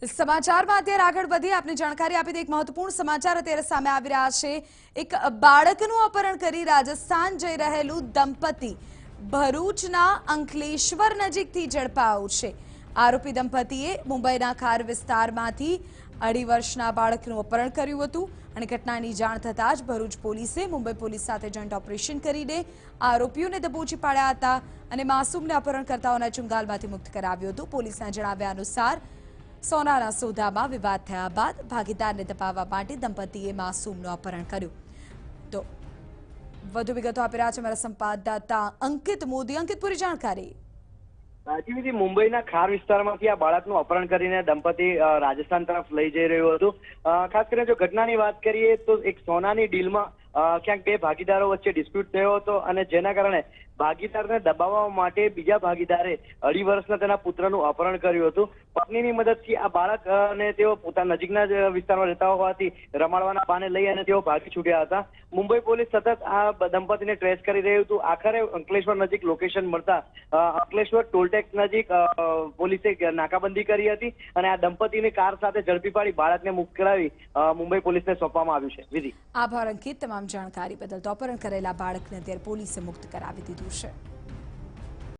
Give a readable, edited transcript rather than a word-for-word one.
સમાચારમાં અત્યારે આગળ વધી આપને જાણકારી આપી દે એક મહત્વપૂર્ણ સમાચાર અત્યારે સામે આવી રહ્યા છે। એક બાળકનું અપહરણ કરી રાજસ્થાન જઈ રહેલું દંપતી ભરૂચના અંકલેશ્વર નજીકથી ઝડપાયું છે। આરોપી દંપતીએ મુંબઈના ખાર વિસ્તારમાંથી 2.5 વર્ષના બાળકનું અપહરણ કર્યું હતું અને ઘટનાની જાણ થતાં જ ભરૂચ પોલીસે મુંબઈ પોલીસ સાથે જોઈન્ટ ઓપરેશન કરીને આરોપીઓને દબોચી પાડ્યા હતા અને માસૂમને અપહરણકર્તાઓના ચુંગાલમાંથી મુક્ત કરાવ્યો હતો। પોલીસના જણાવ્યા અનુસાર સોનાના સોદામાં વિવાદ થયા બાદ ભાગીદારને દબાવવા માટે દંપતીએ માસૂમનું અપહરણ કર્યું। તો વધુ વિગતો આપી રહ્યા છે મારા સંવાદદાતા અંકિત મોદી। અંકિત, પૂરી જાણકારી। જીવીજી, મુંબઈના ખાર વિસ્તારમાંથી આ બાળકનું અપહરણ કરીને દંપતી રાજસ્થાન તરફ લઈ જઈ રહ્યું હતું। ખાસ કરીને જો ઘટનાની વાત કરીએ તો એક સોનાની ડીલમાં ક્યાંક બે ભાગીદારો વચ્ચે ડિસ્પ્યુટ થયો હતો અને જેના કારણે ભાગીદારને દબાવવા માટે બીજા ભાગીદારે 2.5 વર્ષના તેના પુત્રનું અપહરણ કર્યું હતું। પત્નીની મદદથી આ બાળકને તેઓ પોતાના નજીકના જ વિસ્તારમાં રહેતા હોવાથી રમાડવાના બહાને લઈ અને તેઓ ભાગી છૂટ્યા હતા। મુંબઈ પોલીસ સતત આ દંપતીને ટ્રેસ કરી રહ્યું હતું। આખરે અંકલેશ્વર નજીક લોકેશન મળતા અંકલેશ્વર ટોલટેક્સ નજીક પોલીસે નાકાબંધી કરી હતી અને આ દંપતીની કાર સાથે ઝડપી પાડી બાળકને મુક્ત કરાવી મુંબઈ પોલીસને સોંપવામાં આવ્યું છે। વિધિ, આભાર અંકિત, તમામ જાણકારી બદલ। તો અપહરણ કરેલા બાળકને અત્યારે પોલીસે મુક્ત કરાવી દીધું છે।